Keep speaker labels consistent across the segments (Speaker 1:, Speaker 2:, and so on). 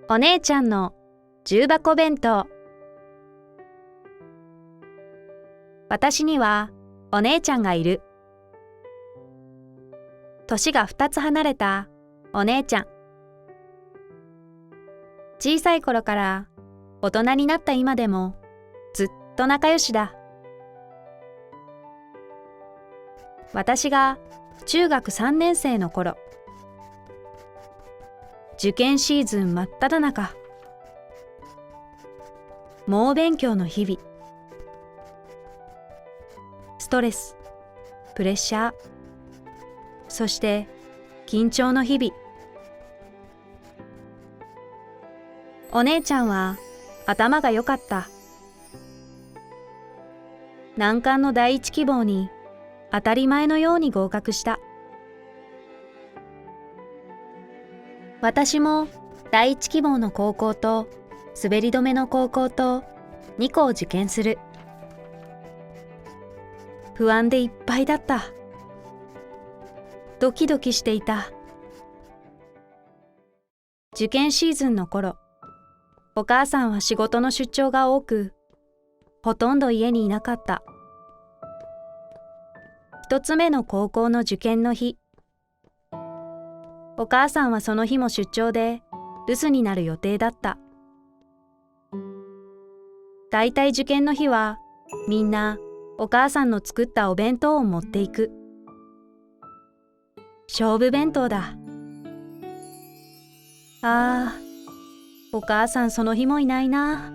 Speaker 1: お姉ちゃんの重箱弁当。私にはお姉ちゃんがいる。年が2つ離れたお姉ちゃん。小さい頃から大人になった今でもずっと仲良しだ。私が中学3年生の頃、受験シーズン真っ只中。猛勉強の日々。ストレス、プレッシャー、そして緊張の日々。お姉ちゃんは頭が良かった。難関の第一希望に当たり前のように合格した。私も第一希望の高校と滑り止めの高校と2校受験する。不安でいっぱいだった。ドキドキしていた。受験シーズンの頃、お母さんは仕事の出張が多く、ほとんど家にいなかった。一つ目の高校の受験の日、お母さんはその日も出張で留守になる予定だった。だいたい受験の日はみんなお母さんの作ったお弁当を持っていく。勝負弁当だ。お母さんその日もいないな。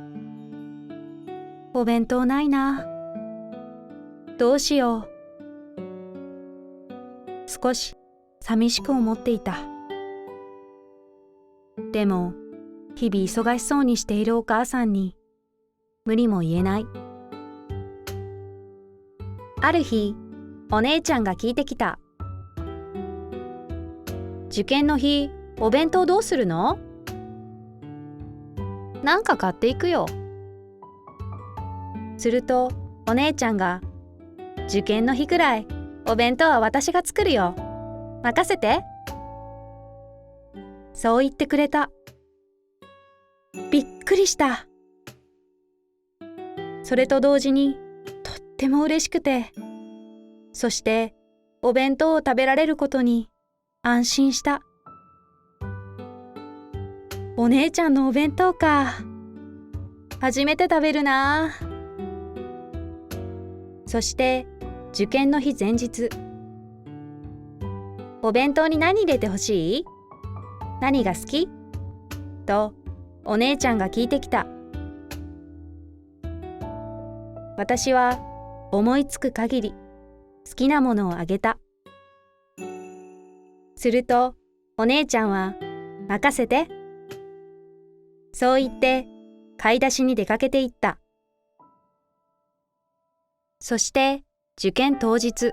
Speaker 1: お弁当ないな。どうしよう。少し寂しく思っていた。でも、日々忙しそうにしているお母さんに無理も言えない。ある日、お姉ちゃんが聞いてきた。受験の日、お弁当どうするの？なんか買っていくよ。すると、お姉ちゃんが、受験の日くらい、お弁当は私が作るよ。任せて。そう言ってくれた。びっくりした。それと同時にとっても嬉しくて、そしてお弁当を食べられることに安心した。お姉ちゃんのお弁当か。初めて食べるな。そして受験の日前日。お弁当に何入れてほしい？何が好き？とお姉ちゃんが聞いてきた。私は思いつく限り好きなものをあげた。するとお姉ちゃんは任せて。そう言って買い出しに出かけていった。そして受験当日。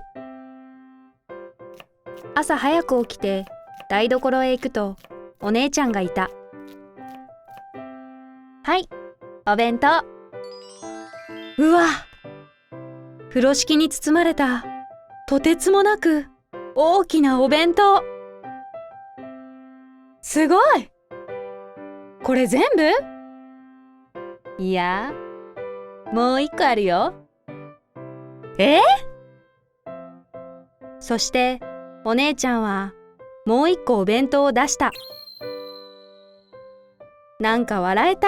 Speaker 1: 朝早く起きて台所へ行くとお姉ちゃんがいた。はい、お弁当。うわ！風呂敷に包まれたとてつもなく大きなお弁当。すごい！これ全部？いや、もう一個あるよ。そしてお姉ちゃんはもう一個お弁当を出した。なんか笑えた。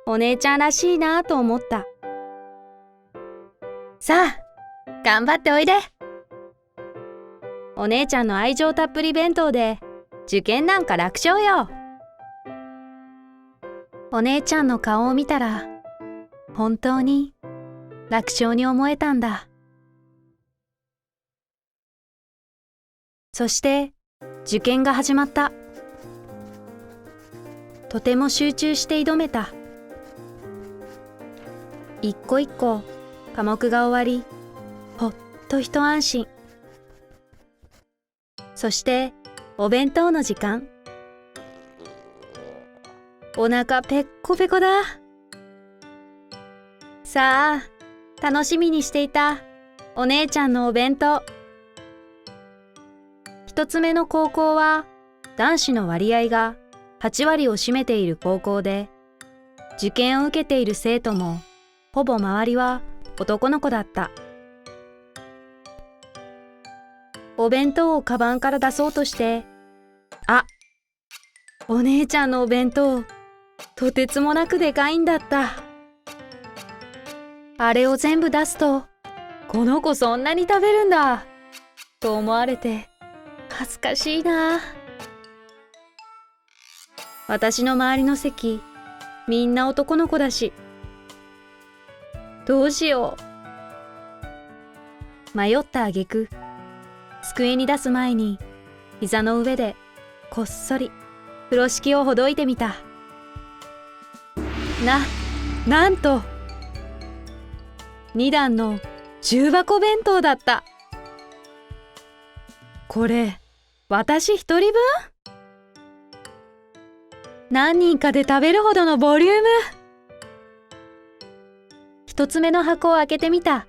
Speaker 1: お姉ちゃんらしいなと思った。さあ、頑張っておいで。お姉ちゃんの愛情たっぷり弁当で受験なんか楽勝よ。お姉ちゃんの顔を見たら本当に楽勝に思えたんだ。そして受験が始まった。とても集中して挑めた。一個一個科目が終わり、ほっと一安心。そしてお弁当の時間。お腹ペッコペコだ。さあ、楽しみにしていたお姉ちゃんのお弁当。一つ目の高校は男子の割合が8割を占めている高校で、受験を受けている生徒もほぼ周りは男の子だった。お弁当をカバンから出そうとして、あ、お姉ちゃんのお弁当、とてつもなくでかいんだった。あれを全部出すと、この子そんなに食べるんだ、と思われて恥ずかしいな。私の周りの席、みんな男の子だし、どうしよう。迷った挙句、机に出す前に膝の上でこっそり風呂敷をほどいてみた。なんと2段の重箱弁当だった。これ私一人分？何人かで食べるほどのボリューム。一つ目の箱を開けてみた。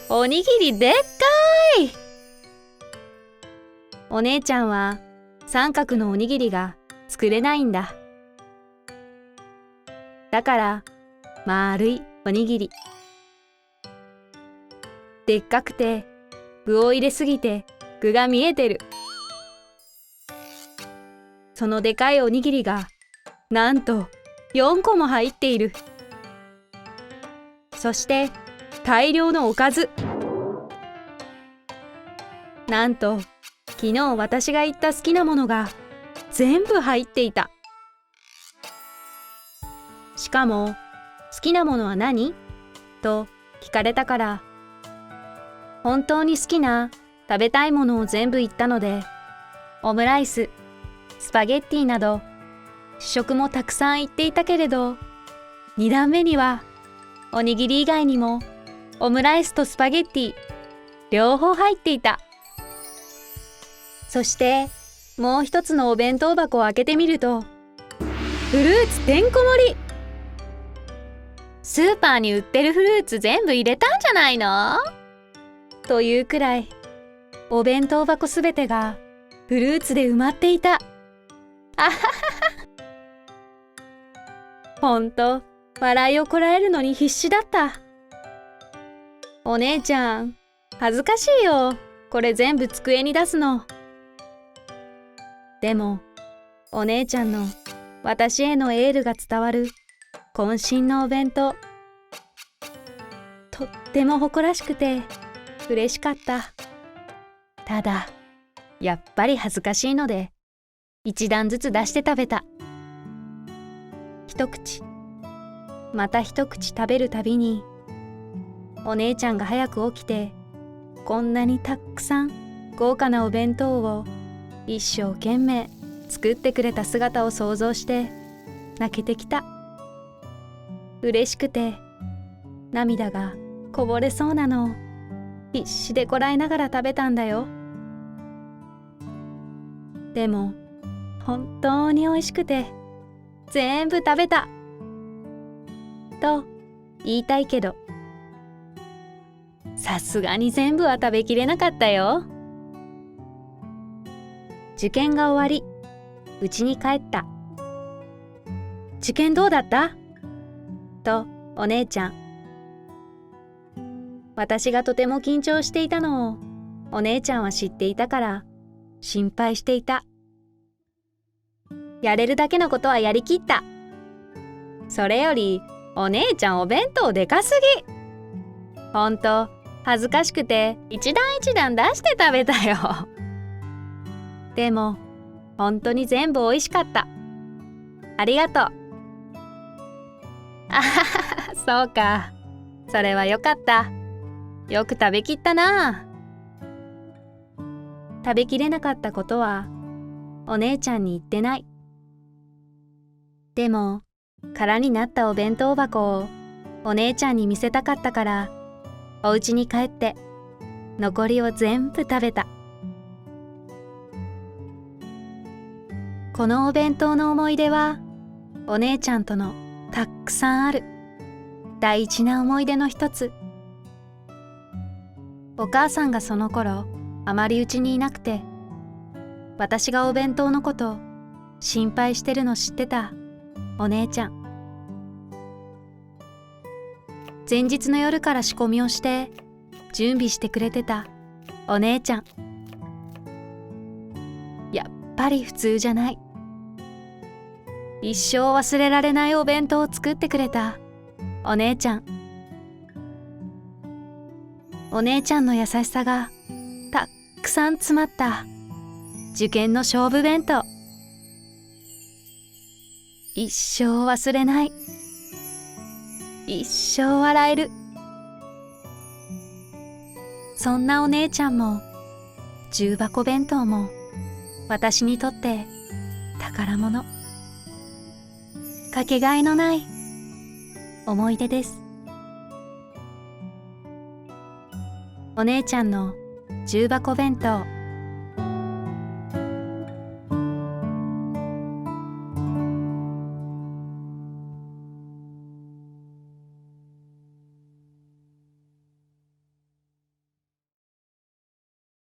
Speaker 1: おにぎりでっかい。お姉ちゃんは三角のおにぎりが作れないんだ。だから丸いおにぎり。でっかくて具を入れすぎて具が見えてる。そのでかいおにぎりがなんと4個も入っている。そして大量のおかず。なんと昨日私が言った好きなものが全部入っていた。しかも好きなものは何？と聞かれたから、本当に好きな食べたいものを全部言ったので、オムライス、スパゲッティなど主食もたくさん言っていたけれど、2段目にはおにぎり以外にもオムライスとスパゲッティ両方入っていた。そしてもう一つのお弁当箱を開けてみると、フルーツてんこ盛り。スーパーに売ってるフルーツ全部入れたんじゃないの？というくらいお弁当箱すべてがフルーツで埋まっていた。あははは。ほんと笑いをこらえるのに必死だった。お姉ちゃん、恥ずかしいよ、これ全部机に出すの。でもお姉ちゃんの私へのエールが伝わる渾身のお弁当、とっても誇らしくて嬉しかった。ただやっぱり恥ずかしいので一段ずつ出して食べた。一口また一口食べるたびに、お姉ちゃんが早く起きてこんなにたくさん豪華なお弁当を一生懸命作ってくれた姿を想像して泣けてきた。嬉しくて涙がこぼれそうなのを必死でこらえながら食べたんだよ。でも本当に美味しくて全部食べたと言いたいけど、さすがに全部は食べきれなかったよ。受験が終わり、家に帰った。受験どうだった？とお姉ちゃん。私がとても緊張していたのをお姉ちゃんは知っていたから心配していた。やれるだけのことはやりきった。それよりお姉ちゃんお弁当でかすぎ。ほんと恥ずかしくて一段一段出して食べたよ。でも本当に全部おいしかった。ありがとう。あはは、そうか。それはよかった。よく食べきったな。食べきれなかったことはお姉ちゃんに言ってない。でも空になったお弁当箱をお姉ちゃんに見せたかったから、お家に帰って残りを全部食べた。このお弁当の思い出はお姉ちゃんとのたくさんある大事な思い出の一つ。お母さんがその頃あまりうちにいなくて、私がお弁当のこと心配してるの知ってたお姉ちゃん。前日の夜から仕込みをして準備してくれてたお姉ちゃん。やっぱり普通じゃない。一生忘れられないお弁当を作ってくれたお姉ちゃん。お姉ちゃんの優しさがたっくさん詰まった受験の勝負弁当。一生忘れない。一生笑える。そんなお姉ちゃんも重箱弁当も私にとって宝物。かけがえのない思い出です。お姉ちゃんの重箱弁当。